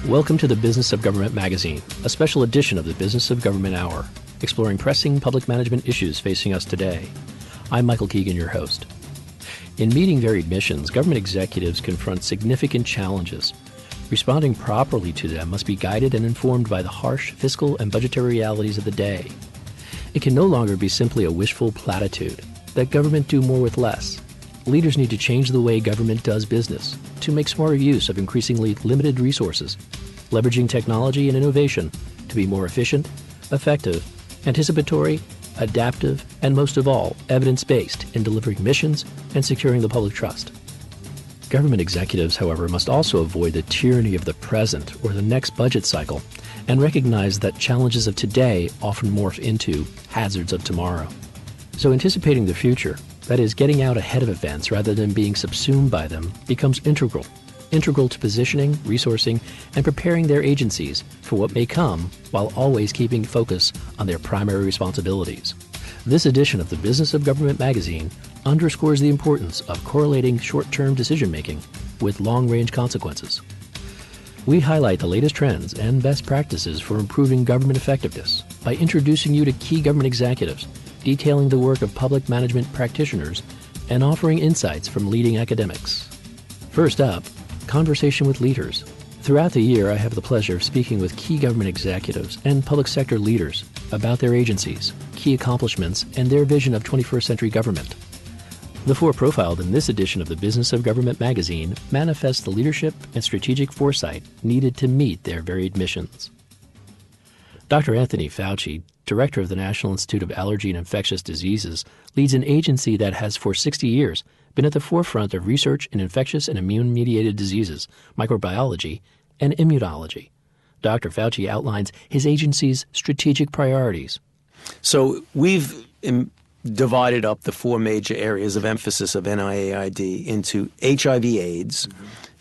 Welcome to the Business of Government magazine, a special edition of the Business of Government Hour, exploring pressing public management issues facing us today. I'm Michael Keegan, your host. In meeting varied missions, government executives confront significant challenges. Responding properly to them must be guided and informed by the harsh fiscal and budgetary realities of the day. It can no longer be simply a wishful platitude that government do more with less. Leaders need to change the way government does business to make smarter use of increasingly limited resources, leveraging technology and innovation to be more efficient, effective, anticipatory, adaptive, and most of all, evidence-based in delivering missions and securing the public trust. Government executives, however, must also avoid the tyranny of the present or the next budget cycle and recognize that challenges of today often morph into hazards of tomorrow. So anticipating the future, that is, getting out ahead of events rather than being subsumed by them, becomes integral to positioning, resourcing, and preparing their agencies for what may come while always keeping focus on their primary responsibilities. This edition of the Business of Government magazine underscores the importance of correlating short-term decision-making with long-range consequences. We highlight the latest trends and best practices for improving government effectiveness by introducing you to key government executives, detailing the work of public management practitioners, and offering insights from leading academics. First up, conversation with leaders. Throughout the year, I have the pleasure of speaking with key government executives and public sector leaders about their agencies, key accomplishments, and their vision of 21st century government. The four profiled in this edition of the Business of Government magazine manifest the leadership and strategic foresight needed to meet their varied missions. Dr. Anthony Fauci, director of the National Institute of Allergy and Infectious Diseases, leads an agency that has for 60 years been at the forefront of research in infectious and immune-mediated diseases, microbiology, and immunology. Dr. Fauci outlines his agency's strategic priorities. So we've divided up the four major areas of emphasis of NIAID into HIV/AIDS,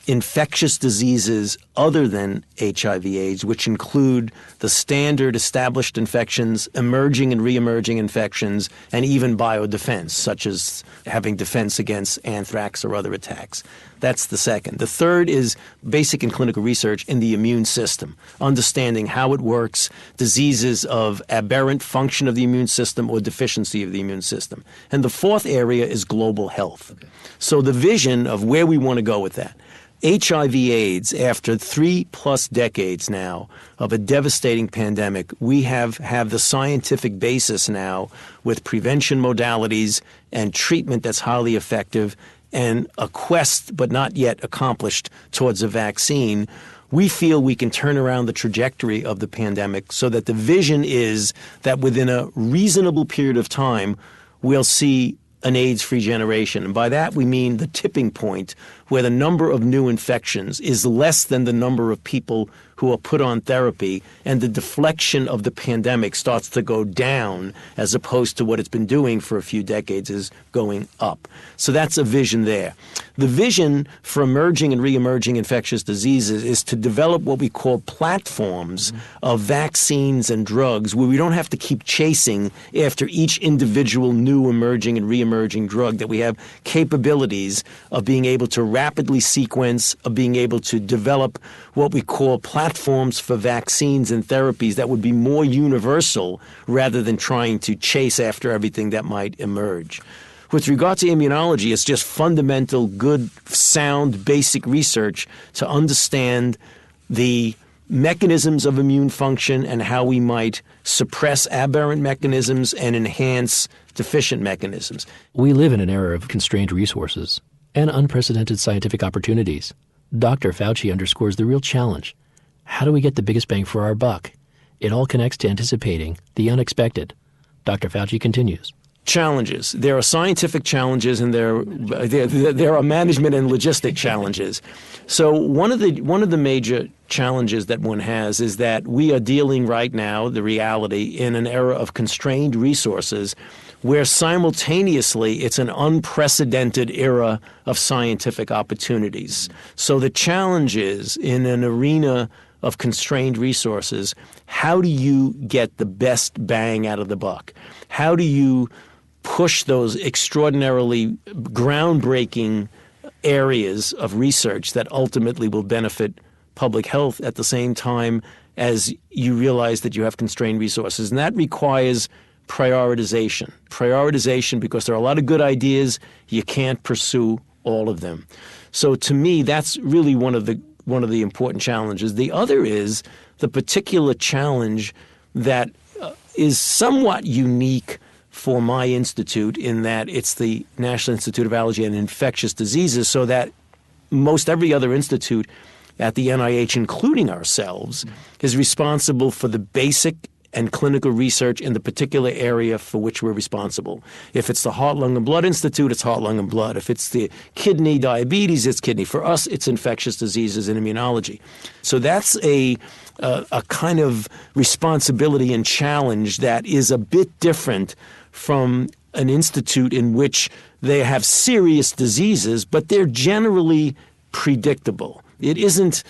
infectious diseases other than HIV/AIDS, which include the standard established infections, emerging and re-emerging infections, and even biodefense, such as having defense against anthrax or other attacks. That's the second. The third is basic and clinical research in the immune system, understanding how it works, diseases of aberrant function of the immune system or deficiency of the immune system. And the fourth area is global health. Okay. So the vision of where we want to go with that. HIV/AIDS, after 3+ decades now of a devastating pandemic, we have the scientific basis now with prevention modalities and treatment that's highly effective and a quest, but not yet accomplished, towards a vaccine. We feel we can turn around the trajectory of the pandemic so that the vision is that within a reasonable period of time, we'll see an AIDS-free generation. And by that, we mean the tipping point where the number of new infections is less than the number of people who are put on therapy, and the deflection of the pandemic starts to go down as opposed to what it's been doing for a few decades is going up. So that's a vision there. The vision for emerging and re-emerging infectious diseases is to develop what we call platforms of vaccines and drugs where we don't have to keep chasing after each individual new emerging and re-emerging drug, that we have capabilities of being able to rapidly sequence, of being able to develop what we call platforms for vaccines and therapies that would be more universal rather than trying to chase after everything that might emerge. With regard to immunology, it's just fundamental, good, sound, basic research to understand the mechanisms of immune function and how we might suppress aberrant mechanisms and enhance deficient mechanisms. We live in an era of constrained resources and unprecedented scientific opportunities. Dr. Fauci underscores the real challenge. How do we get the biggest bang for our buck? It all connects to anticipating the unexpected. Dr. Fauci continues. Challenges. There are scientific challenges and there are management and logistic challenges. So one of the major challenges that one has is that we are dealing right now, the reality, in an era of constrained resources where simultaneously it's an unprecedented era of scientific opportunities. So the challenge is, in an arena of constrained resources, how do you get the best bang out of the buck? How do you push those extraordinarily groundbreaking areas of research that ultimately will benefit public health at the same time as you realize that you have constrained resources. And that requires prioritization. Prioritization because there are a lot of good ideas. You can't pursue all of them. So to me, that's really one of the important challenges. The other is the particular challenge that is somewhat unique for my institute in that it's the National Institute of Allergy and Infectious Diseases, so that most every other institute at the NIH, including ourselves, is responsible for the basic and clinical research in the particular area for which we're responsible. If it's the Heart, Lung, and Blood Institute, it's heart, lung, and blood. If it's the kidney, diabetes, it's kidney. For us, it's infectious diseases and immunology. So that's a kind of responsibility and challenge that is a bit different from an institute in which they have serious diseases, but they're generally predictable. It isn't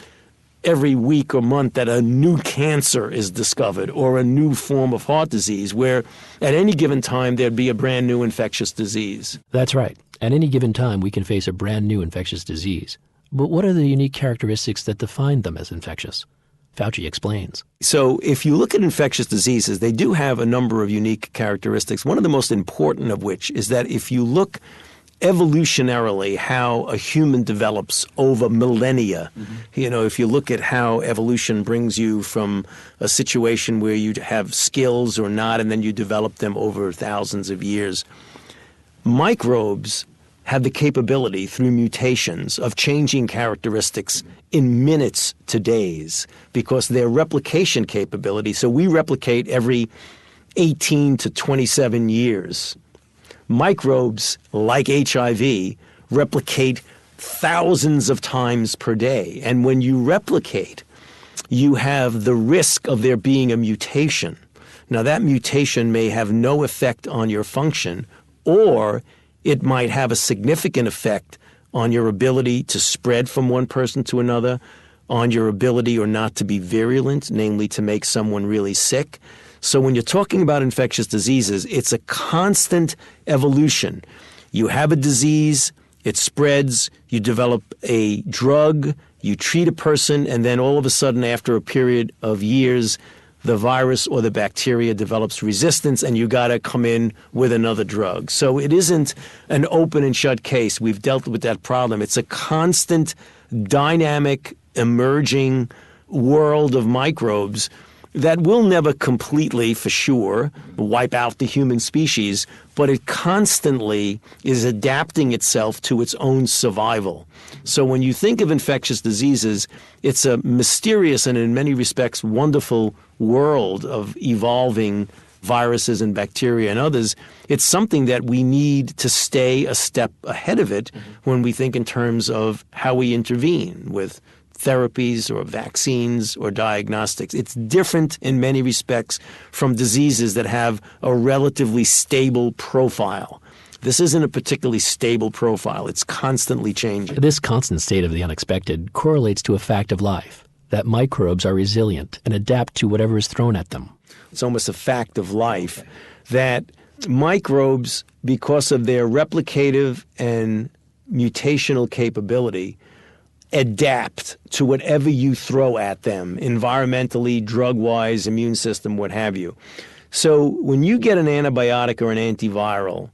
every week or month that a new cancer is discovered or a new form of heart disease, where at any given time there'd be a brand new infectious disease. That's right. At any given time, we can face a brand new infectious disease. But what are the unique characteristics that define them as infectious? Fauci explains. So if you look at infectious diseases, they do have a number of unique characteristics, one of the most important of which is that if you look evolutionarily how a human develops over millennia. You know, if you look at how evolution brings you from a situation where you have skills or not, and then you develop them over thousands of years, microbes have the capability through mutations of changing characteristics in minutes to days because their replication capability, so we replicate every 18 to 27 years. Microbes, like HIV, replicate thousands of times per day. And when you replicate, you have the risk of there being a mutation. Now, that mutation may have no effect on your function, or it might have a significant effect on your ability to spread from one person to another, on your ability or not to be virulent, namely to make someone really sick. So when you're talking about infectious diseases, it's a constant evolution. You have a disease, it spreads, you develop a drug, you treat a person, and then all of a sudden after a period of years, the virus or the bacteria develops resistance and you got to come in with another drug. So it isn't an open and shut case. We've dealt with that problem. It's a constant, dynamic, emerging world of microbes that will never completely, for sure, wipe out the human species, but it constantly is adapting itself to its own survival. So when you think of infectious diseases, it's a mysterious and in many respects wonderful world of evolving viruses and bacteria and others. It's something that we need to stay a step ahead of it when we think in terms of how we intervene with therapies or vaccines or diagnostics. It's different in many respects from diseases that have a relatively stable profile. This isn't a particularly stable profile. It's constantly changing. This constant state of the unexpected correlates to a fact of life, that microbes are resilient and adapt to whatever is thrown at them. It's almost a fact of life that microbes, because of their replicative and mutational capability, adapt to whatever you throw at them, environmentally, drug-wise, immune system, what have you. So when you get an antibiotic or an antiviral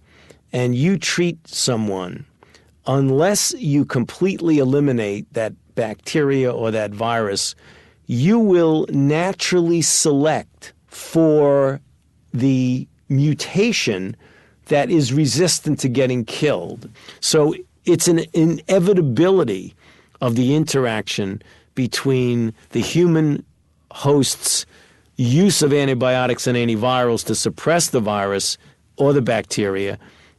and you treat someone, unless you completely eliminate that bacteria or that virus, you will naturally select for the mutation that is resistant to getting killed. So it's an inevitability of the interaction between the human host's use of antibiotics and antivirals to suppress the virus or the bacteria,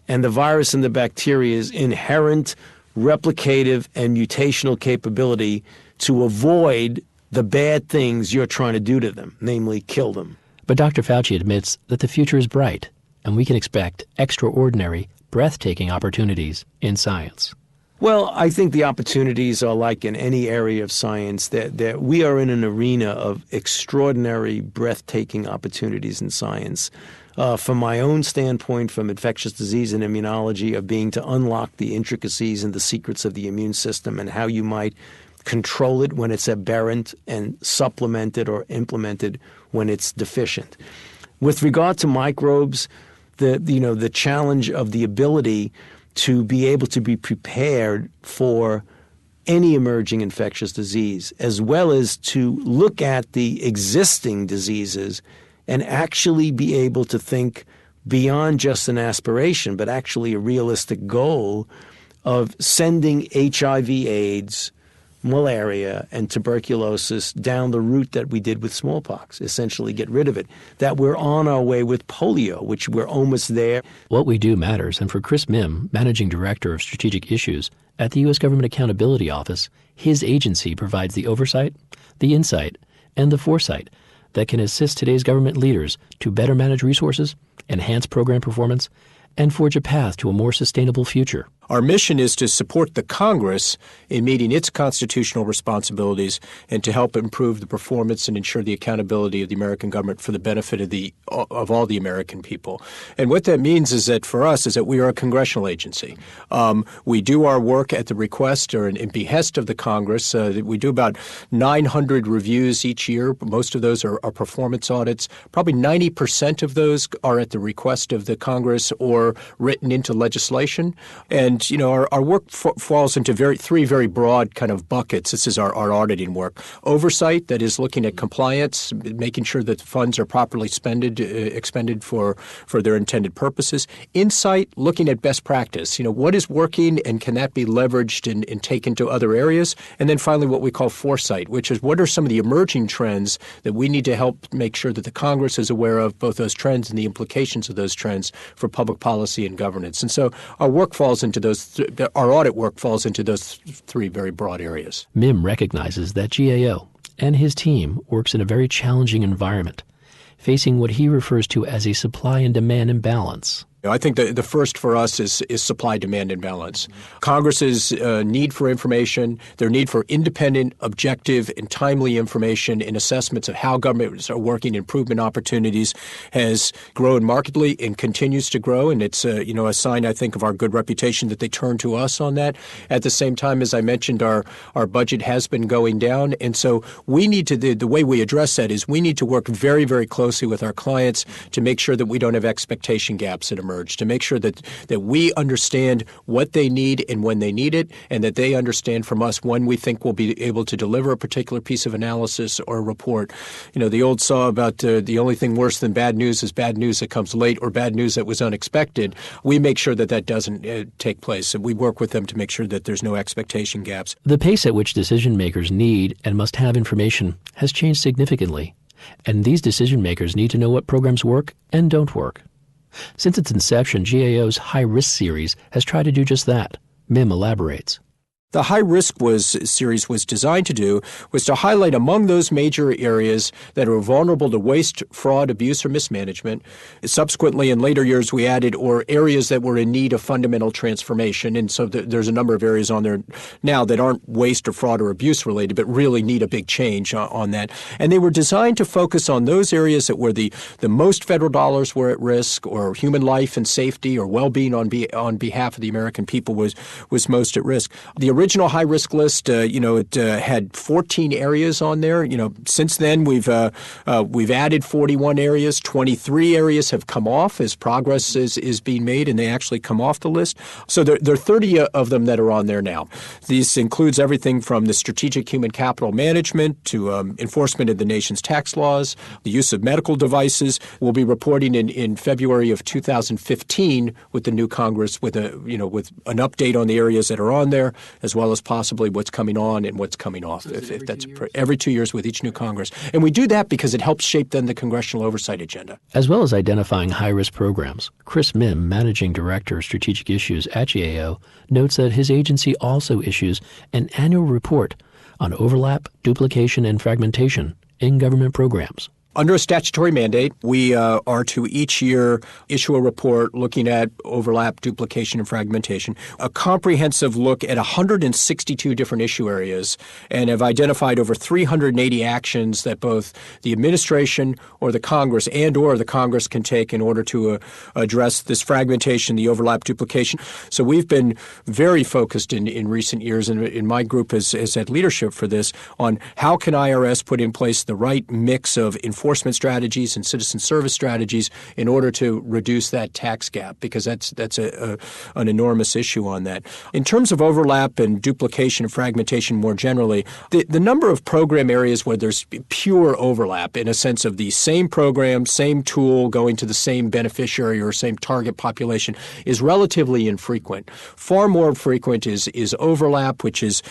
and the virus and the bacteria's inherent replicative and mutational capability to avoid the bad things you're trying to do to them, namely kill them. But Dr. Fauci admits that the future is bright, and we can expect extraordinary, breathtaking opportunities in science. Well, I think the opportunities are like in any area of science, that we are in an arena of extraordinary, breathtaking opportunities in science. From my own standpoint, from infectious disease and immunology, of being to unlock the intricacies and the secrets of the immune system and how you might control it when it's aberrant, and supplement it or implement it when it's deficient. With regard to microbes, the challenge of the ability to be able to be prepared for any emerging infectious disease, as well as to look at the existing diseases and actually be able to think beyond just an aspiration, but actually a realistic goal of sending HIV, AIDS, malaria, and tuberculosis down the route that we did with smallpox, essentially get rid of it. That we're on our way with polio, which we're almost there. What we do matters, and for Chris Mihm, Managing Director of Strategic Issues at the U.S. Government Accountability Office, his agency provides the oversight, the insight, and the foresight that can assist today's government leaders to better manage resources, enhance program performance, and forge a path to a more sustainable future. Our mission is to support the Congress in meeting its constitutional responsibilities and to help improve the performance and ensure the accountability of the American government for the benefit of all the American people. And what that means is that for us is that we are a congressional agency. We do our work at the request or in behest of the Congress. We do about 900 reviews each year. Most of those are performance audits. Probably 90% of those are at the request of the Congress or written into legislation. And our work falls into three very broad kind of buckets. This is our auditing work. Oversight, that is looking at compliance, making sure that the funds are properly expended for their intended purposes. Insight, looking at best practice. What is working and can that be leveraged and taken to other areas? And then finally, what we call foresight, which is what are some of the emerging trends that we need to help make sure that the Congress is aware of, both those trends and the implications of those trends for public policy and governance. And so our work falls into our audit work falls into those three very broad areas. Mihm recognizes that GAO and his team works in a very challenging environment, facing what he refers to as a supply and demand imbalance. I think the first for us is supply-demand imbalance. Congress's need for information, their need for independent, objective, and timely information and assessments of how governments are working, improvement opportunities, has grown markedly and continues to grow. And it's a sign, I think, of our good reputation that they turn to us on that. At the same time, as I mentioned, our budget has been going down. And so we need to, the way we address that is we need to work very, very closely with our clients to make sure that we don't have expectation gaps that emerge, to make sure that we understand what they need and when they need it, and that they understand from us when we think we'll be able to deliver a particular piece of analysis or a report. The old saw about the only thing worse than bad news is bad news that comes late or bad news that was unexpected. We make sure that doesn't take place, and we work with them to make sure that there's no expectation gaps. The pace at which decision makers need and must have information has changed significantly, and these decision makers need to know what programs work and don't work. Since its inception, GAO's High Risk series has tried to do just that. Mihm elaborates. The High Risk series was designed to do was to highlight among those major areas that are vulnerable to waste, fraud, abuse, or mismanagement. Subsequently, in later years, we added or areas that were in need of fundamental transformation. And so there's a number of areas on there now that aren't waste or fraud or abuse related, but really need a big change on that. And they were designed to focus on those areas that were the most federal dollars were at risk, or human life and safety or well-being on behalf of the American people was most at risk. The original high-risk list, it had 14 areas on there. Since then, we've added 41 areas. 23 areas have come off as progress is being made, and they actually come off the list. So there are 30 of them that are on there now. This includes everything from the strategic human capital management to enforcement of the nation's tax laws, the use of medical devices. We'll be reporting in February of 2015 with the new Congress with an update on the areas that are on there, as well as possibly what's coming on and what's coming off. If that's every 2 years with each new Congress. And we do that because it helps shape then the congressional oversight agenda. As well as identifying high-risk programs, Chris Mihm, Managing Director of Strategic Issues at GAO, notes that his agency also issues an annual report on overlap, duplication, and fragmentation in government programs. Under a statutory mandate, we are to each year issue a report looking at overlap, duplication, and fragmentation, a comprehensive look at 162 different issue areas, and have identified over 380 actions that both the administration or the Congress or the Congress can take in order to address this fragmentation, the overlap, duplication. So we've been very focused in recent years, and my group has had leadership for this, on how can IRS put in place the right mix of enforcement strategies and citizen service strategies in order to reduce that tax gap, because that's an enormous issue on that. In terms of overlap and duplication and fragmentation more generally, the number of program areas where there's pure overlap in a sense of the same program, same tool going to the same beneficiary or same target population is relatively infrequent. Far more frequent is overlap, which is,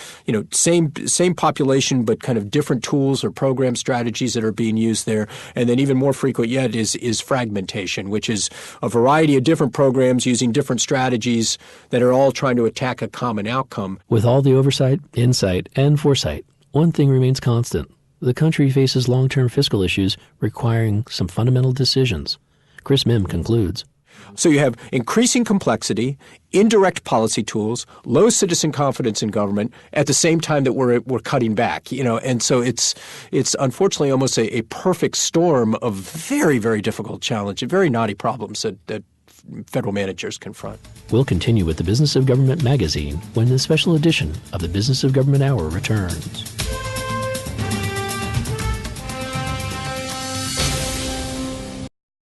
same population but kind of different tools or program strategies that are being used there. And then even more frequent yet is fragmentation, which is a variety of different programs using different strategies that are all trying to attack a common outcome. With all the oversight, insight, and foresight, one thing remains constant. The country faces long-term fiscal issues requiring some fundamental decisions. Chris Mihm concludes. So you have increasing complexity, indirect policy tools, low citizen confidence in government at the same time that we're cutting back, and so it's unfortunately almost a perfect storm of very, very difficult challenge and very knotty problems that federal managers confront. We'll continue with the Business of Government magazine when the special edition of the Business of Government Hour returns.